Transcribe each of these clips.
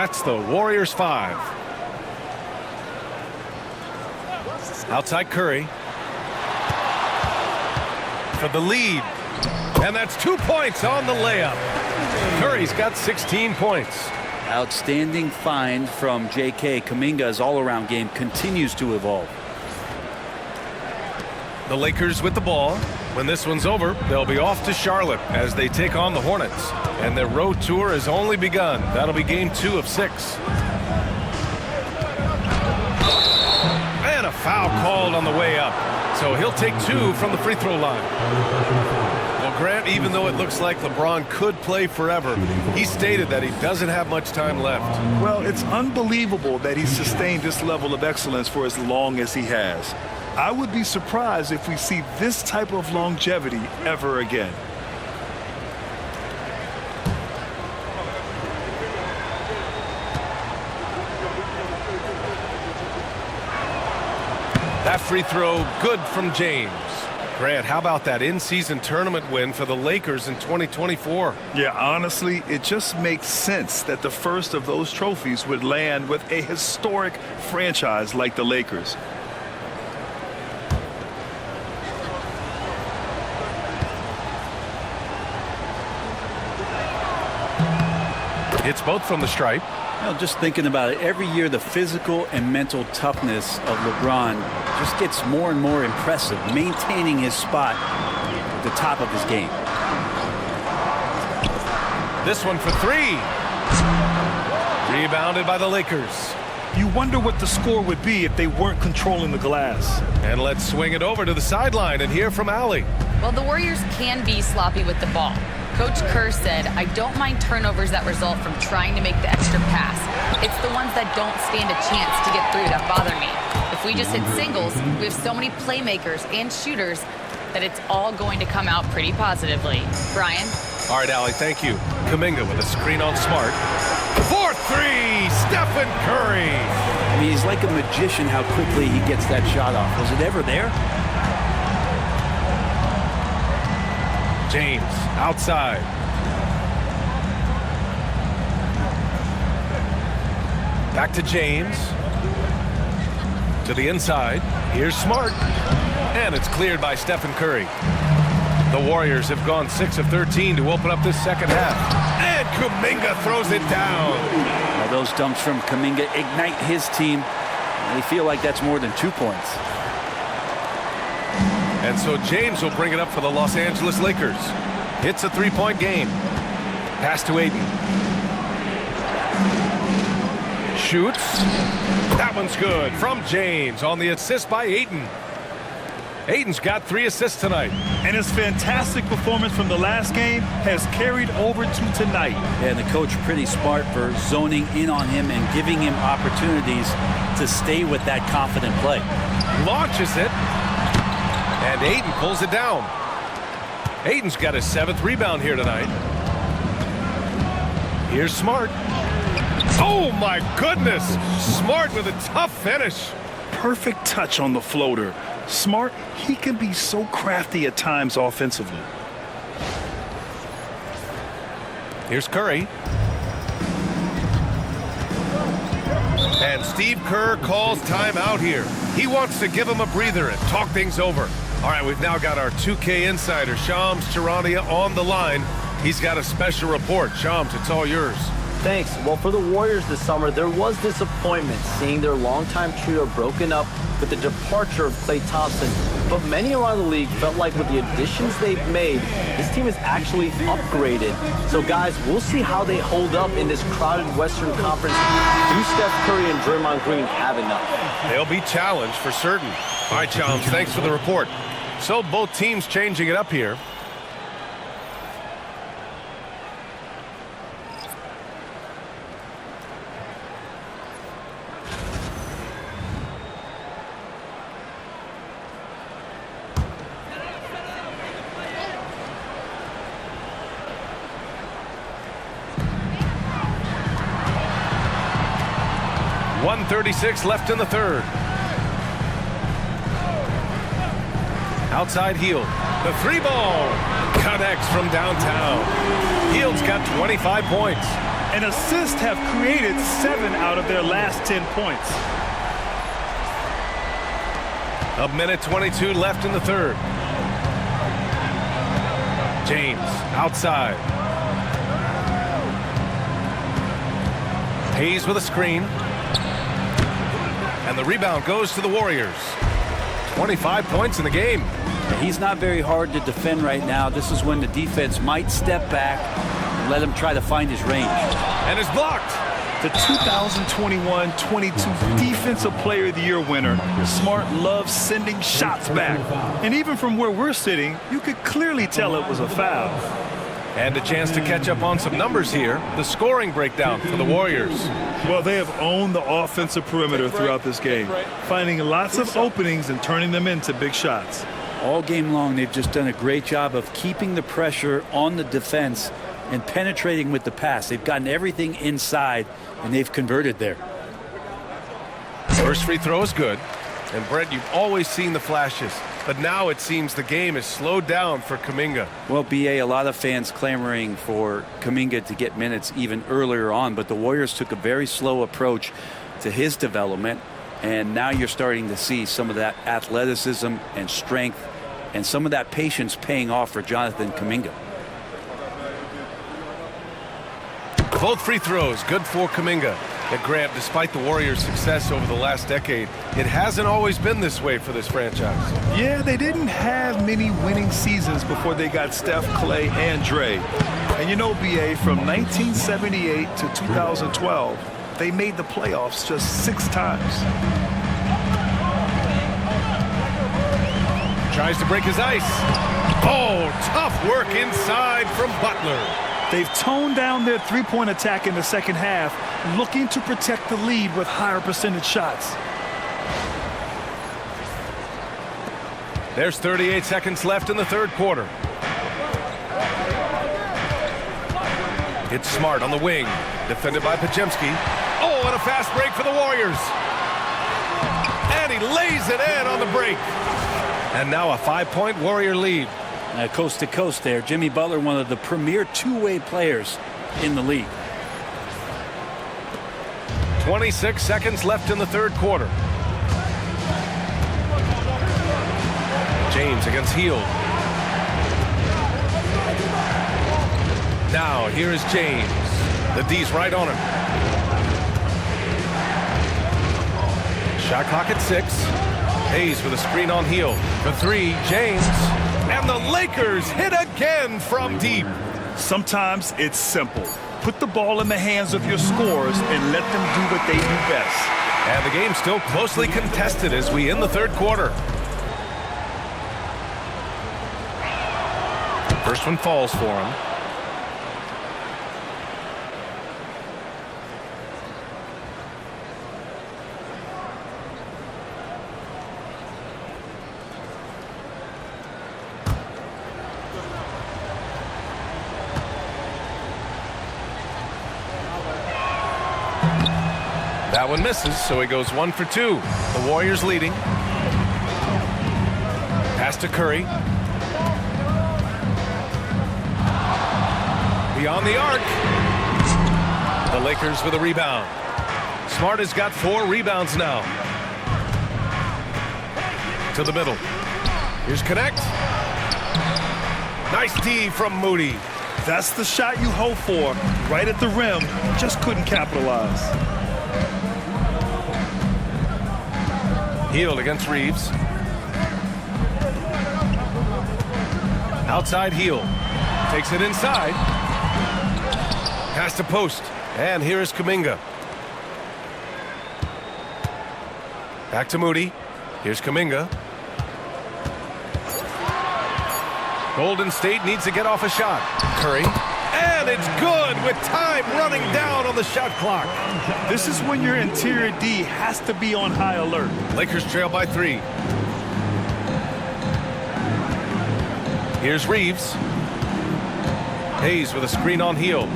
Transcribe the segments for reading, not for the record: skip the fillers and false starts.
That's the Warriors 5. Outside Curry for the lead. And that's 2 points on the layup. Curry's got 16 points. Outstanding find from J.K. Kuminga's all-around game continues to evolve. The Lakers with the ball. When this one's over, they'll be off to Charlotte as they take on the Hornets. And their road tour has only begun. That'll be game 2 of 6. And a foul called on the way up. So he'll take 2 from the free throw line. Well, Grant, even though it looks like LeBron could play forever, he stated that he doesn't have much time left. Well, it's unbelievable that he's sustained this level of excellence for as long as he has. I would be surprised if we see this type of longevity ever again. That free throw good from James. Grant, how about that in-season tournament win for the Lakers in 2024? Yeah, honestly, it just makes sense that the first of those trophies would land with a historic franchise like the Lakers. It's both from the stripe. You know, just thinking about it, every year the physical and mental toughness of LeBron just gets more and more impressive, maintaining his spot at the top of his game. This one for 3. Rebounded by the Lakers. You wonder what the score would be if they weren't controlling the glass. And let's swing it over to the sideline and hear from Allie. Well, the Warriors can be sloppy with the ball. Coach Kerr said, I don't mind turnovers that result from trying to make the extra pass. It's the ones that don't stand a chance to get through that bother me. If we just hit singles, we have so many playmakers and shooters that it's all going to come out pretty positively. Brian? All right, Allie, thank you. Kuminga with a screen on Smart. 4-3, Stephen Curry. I mean, he's like a magician how quickly he gets that shot off. Was it ever there? James outside. Back to James. To the inside. Here's Smart. And it's cleared by Stephen Curry. The Warriors have gone 6 of 13 to open up this second half. And Kuminga throws it down. Well, those dumps from Kuminga ignite his team. They feel like that's more than 2 points. And so James will bring it up for the Los Angeles Lakers. It's a 3-point game. Pass to Ayton. Shoots. That one's good from James on the assist by Ayton. Ayton's got 3 assists tonight. And his fantastic performance from the last game has carried over to tonight. And the coach pretty smart for zoning in on him and giving him opportunities to stay with that confident play. Launches it. And Ayton pulls it down. Ayton's got his 7th rebound here tonight. Here's Smart. Oh, my goodness. Smart with a tough finish. Perfect touch on the floater. Smart, he can be so crafty at times offensively. Here's Curry. And Steve Kerr calls timeout here. He wants to give him a breather and talk things over. All right, we've now got our 2K insider, Shams Charania, on the line. He's got a special report. Shams, it's all yours. Thanks. Well, for the Warriors this summer, there was disappointment seeing their longtime trio broken up with the departure of Klay Thompson. But many around the league felt like with the additions they've made, this team is actually upgraded. So, guys, we'll see how they hold up in this crowded Western Conference. Do Steph Curry and Draymond Green have enough? They'll be challenged for certain. All right, Shams, thanks for the report. So both teams changing it up here. .136 left in the third. Outside Hield. The 3-ball connects from downtown. Hield's got 25 points. and assists have created 7 out of their last 10 points. A minute 22 left in the third. James outside. Hayes with a screen. And the rebound goes to the Warriors. 25 points in the game. He's not very hard to defend right now. This is when the defense might step back and let him try to find his range. And is blocked. The 2021-22 Defensive Player of the Year winner. Smart loves sending shots back. And even from where we're sitting, you could clearly tell it was a foul. And a chance to catch up on some numbers here. The scoring breakdown for the Warriors. Well, they have owned the offensive perimeter throughout this game, finding lots of openings and turning them into big shots. All game long, they've just done a great job of keeping the pressure on the defense and penetrating with the pass. They've gotten everything inside, and they've converted there. First free throw is good. And Brett, you've always seen the flashes, but now it seems the game is slowed down for Kuminga. Well, BA, a lot of fans clamoring for Kuminga to get minutes even earlier on, but the Warriors took a very slow approach to his development, and now you're starting to see some of that athleticism and strength and some of that patience paying off for Jonathan Kuminga. Both free throws good for Kuminga. And Grant, despite the Warriors' success over the last decade, it hasn't always been this way for this franchise. Yeah, they didn't have many winning seasons before they got Steph, Clay, and Dre. And you know, BA, from 1978 to 2012, they made the playoffs just 6 times. Tries to break his ice. Oh, tough work inside from Butler. They've toned down their three-point attack in the second half, looking to protect the lead with higher percentage shots. There's 38 seconds left in the third quarter. It's Smart on the wing, defended by Podziemski. Oh, and a fast break for the Warriors. And he lays it in on the break. And now a 5-point Warrior lead. Coast to coast there. Jimmy Butler, one of the premier two-way players in the league. 26 seconds left in the third quarter. James against Hield. Now here is James. The D's right on him. Shot clock at 6. Hayes with a screen on Hield. For 3, James. And the Lakers hit again from deep. Sometimes it's simple. Put the ball in the hands of your scorers and let them do what they do best. And the game's still closely contested as we end the third quarter. First one falls for him. That one misses, so he goes 1 for 2. The Warriors leading. Pass to Curry. Beyond the arc. The Lakers with a rebound. Smart has got 4 rebounds now. To the middle. Here's Connect. Nice D from Moody. That's the shot you hope for. Right at the rim. Just couldn't capitalize. Hield against Reeves. Outside Hield. Takes it inside. Pass to post. And here is Kuminga. Back to Moody. Here's Kuminga. Golden State needs to get off a shot. Curry. And it's good with time running down on the shot clock. This is when your interior D has to be on high alert. Lakers trail by 3. Here's Reeves. Hayes with a screen on Hield.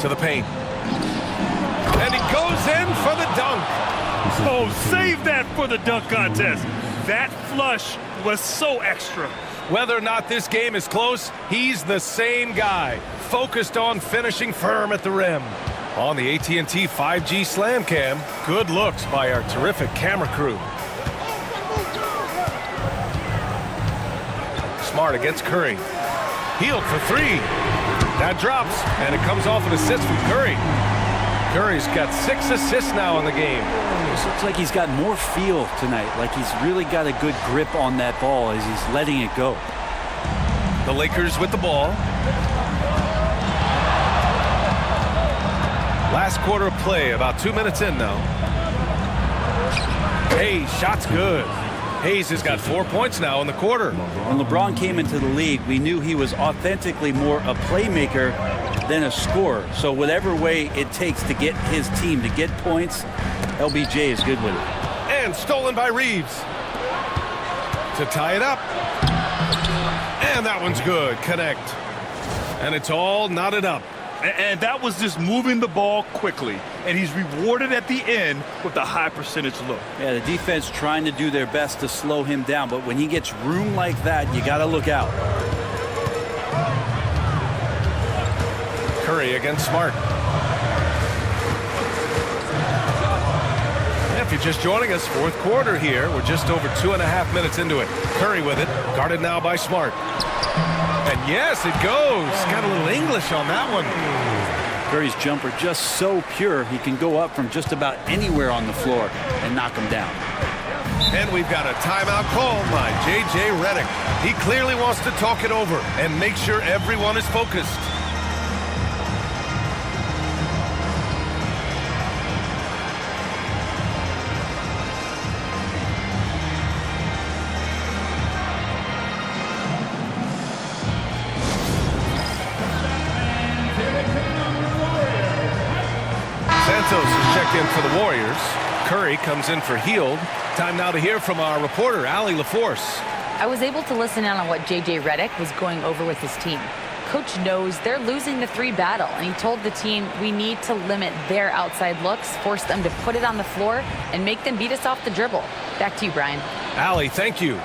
To the paint. And he goes in for the dunk. Oh, save that for the dunk contest. That flush was so extra. Whether or not this game is close, he's the same guy, focused on finishing firm at the rim. On the AT&T 5G Slam Cam, good looks by our terrific camera crew. Smart against Curry. Healed for three. That drops, and it comes off an assist from Curry. Curry's got 6 assists now in the game. It looks like he's got more feel tonight, like he's really got a good grip on that ball as he's letting it go. The Lakers with the ball. Last quarter of play, about 2 minutes in now. Hayes, shot's good. Hayes has got 4 points now in the quarter. When LeBron came into the league, we knew he was authentically more a playmaker than a scorer. So whatever way it takes to get his team to get points, LBJ is good with it. And stolen by Reeves. To tie it up. And that one's good. Connect. And it's all knotted up. And that was just moving the ball quickly. And he's rewarded at the end with a high percentage look. Yeah, the defense trying to do their best to slow him down. But when he gets room like that, you got to look out. Curry against Smart. If you're just joining us, fourth quarter here. We're just over 2.5 minutes into it. Curry with it. Guarded now by Smart. And yes, it goes. Got a little English on that one. Curry's jumper just so pure, he can go up from just about anywhere on the floor and knock him down. And we've got a timeout call by J.J. Redick. He clearly wants to talk it over and make sure everyone is focused. Santos is checked in for the Warriors. Curry comes in for Hield. Time now to hear from our reporter, Allie LaForce. I was able to listen in on what J.J. Redick was going over with his team. Coach knows they're losing the 3 battle, and he told the team we need to limit their outside looks, force them to put it on the floor, and make them beat us off the dribble. Back to you, Brian. Allie, thank you.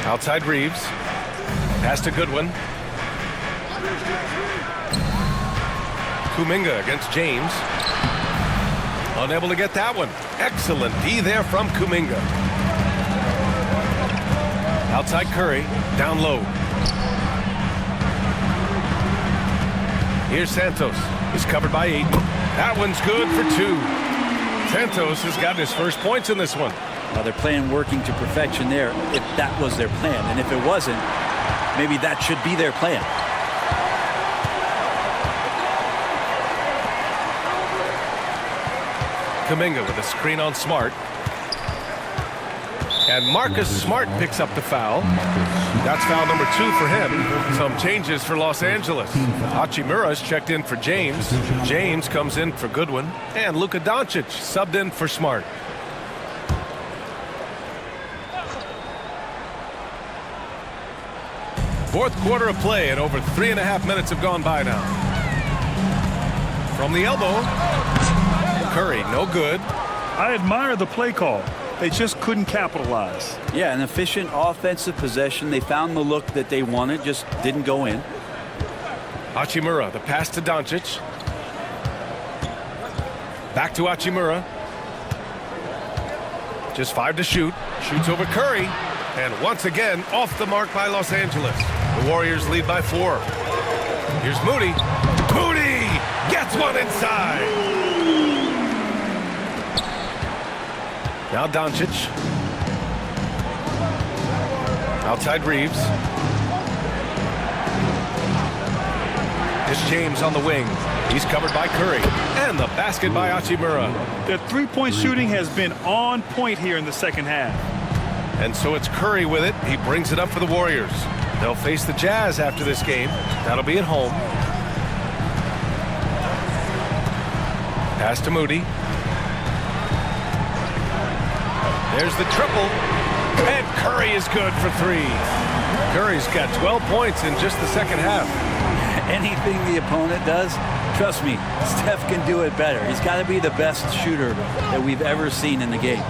Outside Reeves. Pass to Goodwin. Kuminga against James. Unable to get that one. Excellent D there from Kuminga. Outside Curry. Down low. Here's Santos. He's covered by 8. That one's good for 2. Santos has gotten his first points in this one. Well, they're playing working to perfection there if that was their plan. And if it wasn't, maybe that should be their plan. Kuminga with a screen on Smart. And Marcus Smart picks up the foul. That's foul number 2 for him. Some changes for Los Angeles. Hachimura's checked in for James. James comes in for Goodwin. And Luka Doncic subbed in for Smart. Fourth quarter of play, and over 3.5 minutes have gone by now. From the elbow, Curry, no good. I admire the play call. They just couldn't capitalize. Yeah, an efficient offensive possession. They found the look that they wanted, just didn't go in. Hachimura, the pass to Doncic. Back to Hachimura. Just 5 to shoot. Shoots over Curry. And once again, off the mark by Los Angeles. The Warriors lead by 4. Here's Moody. Moody gets one inside. Now Doncic. Outside Reeves. It's James on the wing. He's covered by Curry. And the basket by Hachimura. The three-point shooting has been on point here in the second half. And so it's Curry with it. He brings it up for the Warriors. They'll face the Jazz after this game. That'll be at home. Pass to Moody. There's the triple. And Curry is good for 3. Curry's got 12 points in just the second half. Anything the opponent does, trust me, Steph can do it better. He's got to be the best shooter that we've ever seen in the game.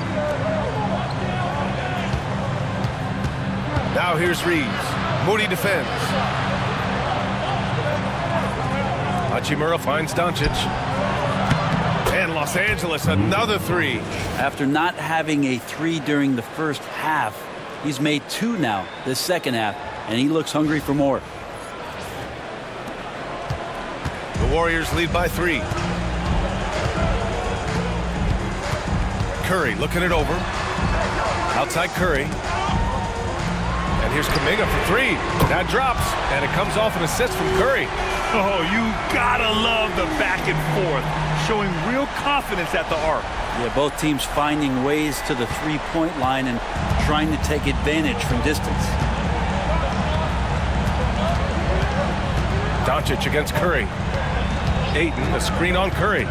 Now here's Reeves. Moody defends. Hachimura finds Doncic. And Los Angeles, another three. After not having a three during the first half, he's made two now this second half, and he looks hungry for more. The Warriors lead by 3. Curry looking it over. Outside Curry. And here's Kuminga for 3. That drops, and it comes off an assist from Curry. Oh, you gotta love the back and forth, showing real confidence at the arc. Yeah, both teams finding ways to the three-point line and trying to take advantage from distance. Doncic against Curry. Ayton, a screen on Curry.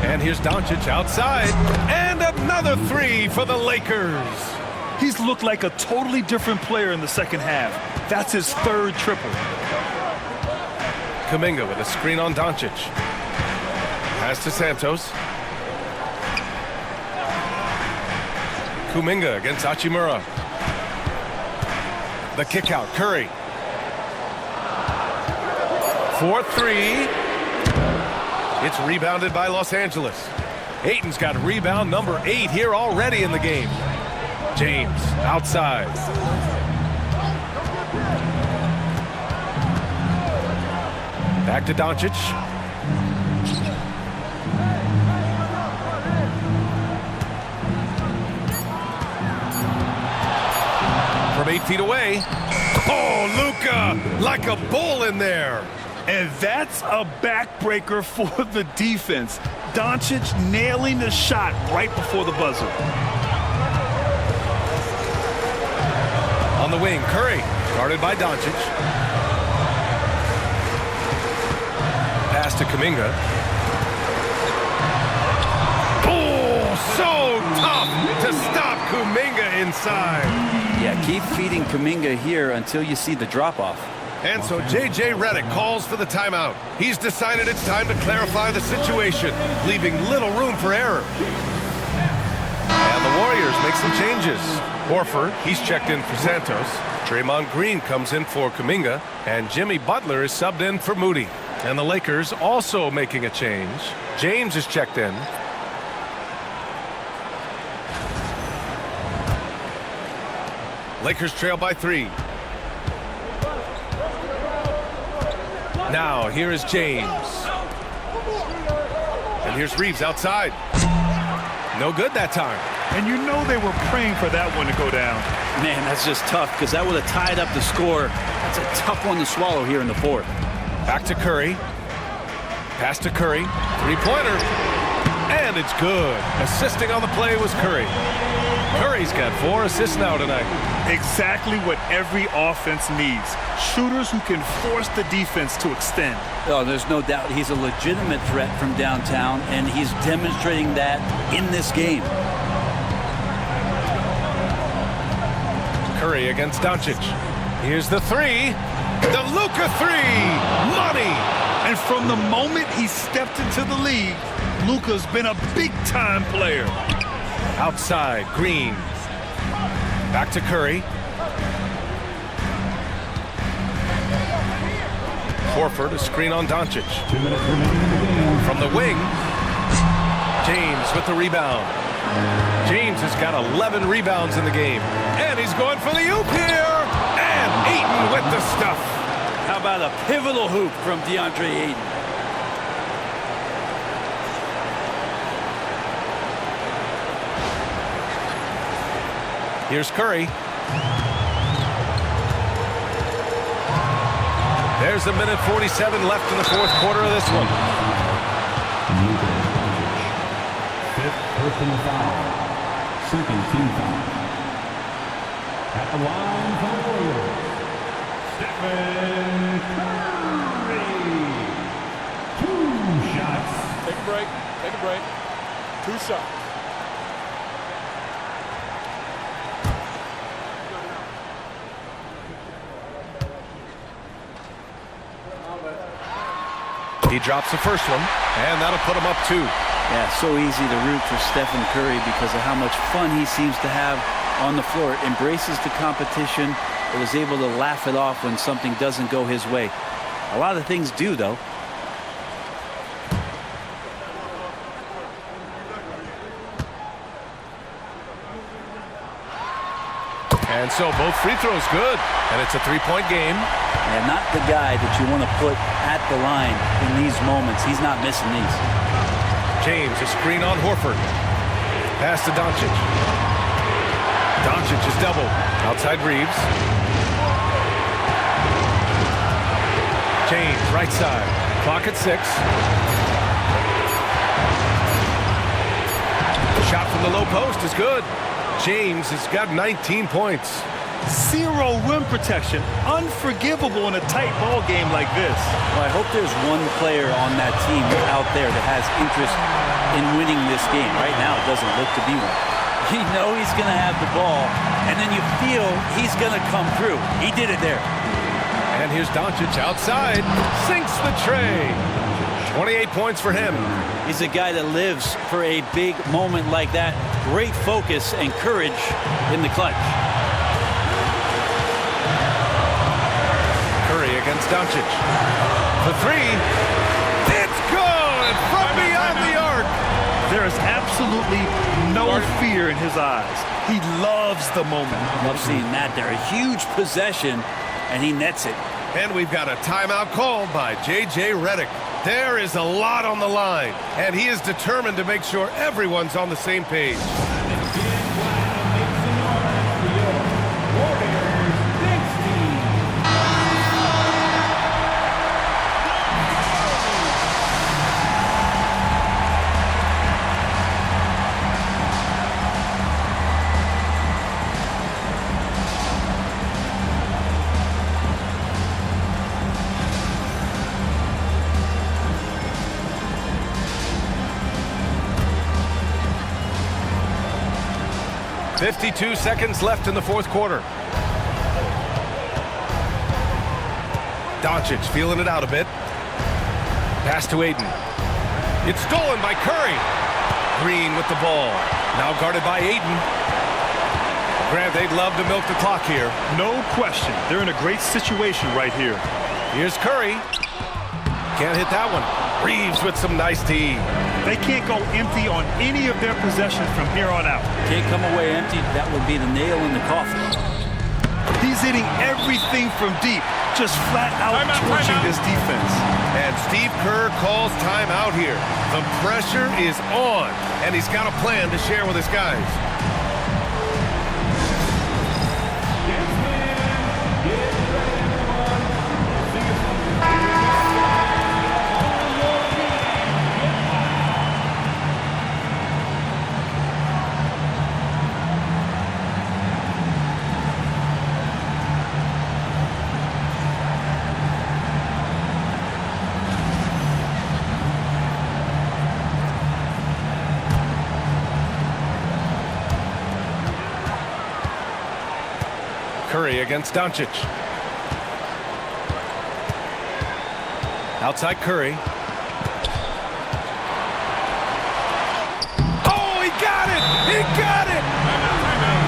And here's Doncic outside. And another 3 for the Lakers. He's looked like a totally different player in the second half. That's his 3rd triple. Kuminga with a screen on Doncic. Pass to Santos. Kuminga against Hachimura. The kick out, Curry. 4-3. It's rebounded by Los Angeles. Ayton's got rebound number 8 here already in the game. James outside. Back to Doncic. From 8 feet away. Oh, Luka, like a bull in there. And that's a backbreaker for the defense. Doncic nailing the shot right before the buzzer. On the wing, Curry, guarded by Doncic. Pass to Kuminga. Oh, so tough to stop Kuminga inside. Yeah, keep feeding Kuminga here until you see the drop-off. And so J.J. Redick calls for the timeout. He's decided it's time to clarify the situation, leaving little room for error. And the Warriors make some changes. Horford, he's checked in for Santos. Draymond Green comes in for Kuminga. And Jimmy Butler is subbed in for Moody. And the Lakers also making a change. James is checked in. Lakers trail by 3. Now, here is James. And here's Reeves outside. No good that time. And you know they were praying for that one to go down. Man, that's just tough because that would have tied up the score. That's a tough one to swallow here in the 4th. Back to Curry. Pass to Curry. 3-pointer. And it's good. Assisting on the play was Curry. Curry's got 4 assists now tonight. Exactly what every offense needs. Shooters who can force the defense to extend. Oh, there's no doubt he's a legitimate threat from downtown, and he's demonstrating that in this game. Curry against Doncic. Here's the 3. The Luka 3. Money. And from the moment he stepped into the league, Luka's been a big-time player. Outside, Green. Back to Curry. Horford, a screen on Doncic. From the wing, James with the rebound. James has got 11 rebounds in the game. And he's going for the oop here. And Ayton with the stuff. How about a pivotal hoop from DeAndre Ayton? Here's Curry. There's a minute 47 left in the 4th quarter of this one. 5th personal foul. 2nd team foul. At the line for the Warriors, Stephen Curry. 2 shots. Take a break. Take a break. 2 shots. He drops the first one, and that'll put him up 2. Yeah, so easy to root for Stephen Curry because of how much fun he seems to have on the floor. Embraces the competition, but is able to laugh it off when something doesn't go his way. A lot of things do, though. And so both free throws good, and it's a three-point game. And not the guy that you want to put at the line in these moments. He's not missing these. James, a screen on Horford. Pass to Doncic. Doncic is doubled. Outside Reeves. James, right side. Clock at 6. Shot from the low post is good. James has got 19 points. Zero rim protection. Unforgivable in a tight ball game like this. Well, I hope there's one player on that team out there that has interest in winning this game. Right now, it doesn't look to be one. You know he's going to have the ball, and then you feel he's going to come through. He did it there. And here's Doncic outside. Sinks the tray. 28 points for him. He's a guy that lives for a big moment like that. Great focus and courage in the clutch. Curry against Doncic. The three. It's good from beyond the arc. There is absolutely no fear in his eyes. He loves the moment. Love seeing that there. A huge possession, and he nets it. And we've got a timeout called by J.J. Redick. There is a lot on the line, and he is determined to make sure everyone's on the same page. .52 seconds left in the fourth quarter. Doncic feeling it out a bit. Pass to Aiden. It's stolen by Curry. Green with the ball. Now guarded by Aiden. Grant, they'd love to milk the clock here. No question. They're in a great situation right here. Here's Curry. Can't hit that one. Reeves with some nice D. They can't go empty on any of their possessions from here on out. Can't come away empty. That would be the nail in the coffin. He's hitting everything from deep, just flat out torching this defense. And Steve Kerr calls timeout here. The pressure is on, and he's got a plan to share with his guys. Curry against Doncic. Outside Curry. Oh, he got it! He got it!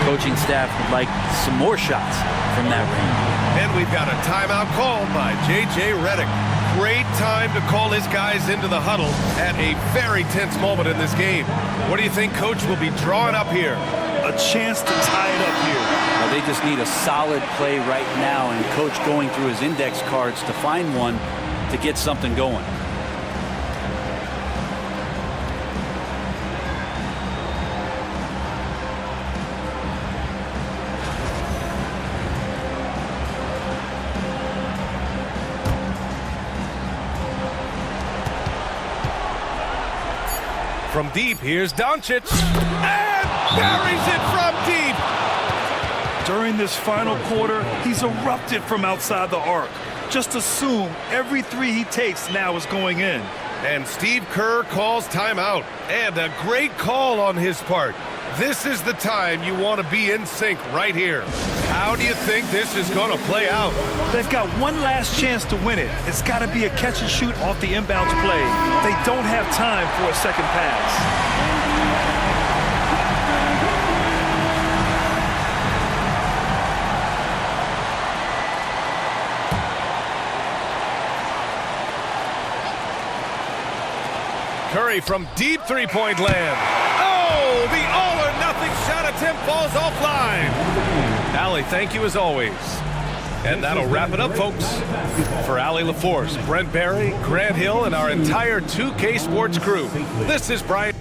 Coaching staff would like some more shots from that range. And we've got a timeout called by J.J. Redick. Great time to call his guys into the huddle at a very tense moment in this game. What do you think Coach will be drawing up here? A chance to tie it up here. Well, they just need a solid play right now, and Coach going through his index cards to find one to get something going. From deep, here's Doncic. And buries it from deep. During this final quarter, he's erupted from outside the arc. Just assume every three he takes now is going in. And Steve Kerr calls timeout. And a great call on his part. This is the time you want to be in sync right here. How do you think this is going to play out? They've got one last chance to win it. It's got to be a catch and shoot off the inbounds play. They don't have time for a second pass. Curry from deep three-point land. Oh, the all-or-nothing shot attempt falls offline. Allie, thank you as always. And that'll wrap it up, folks. For Allie LaForce, Brent Barry, Grant Hill, and our entire 2K Sports crew, this is Brian.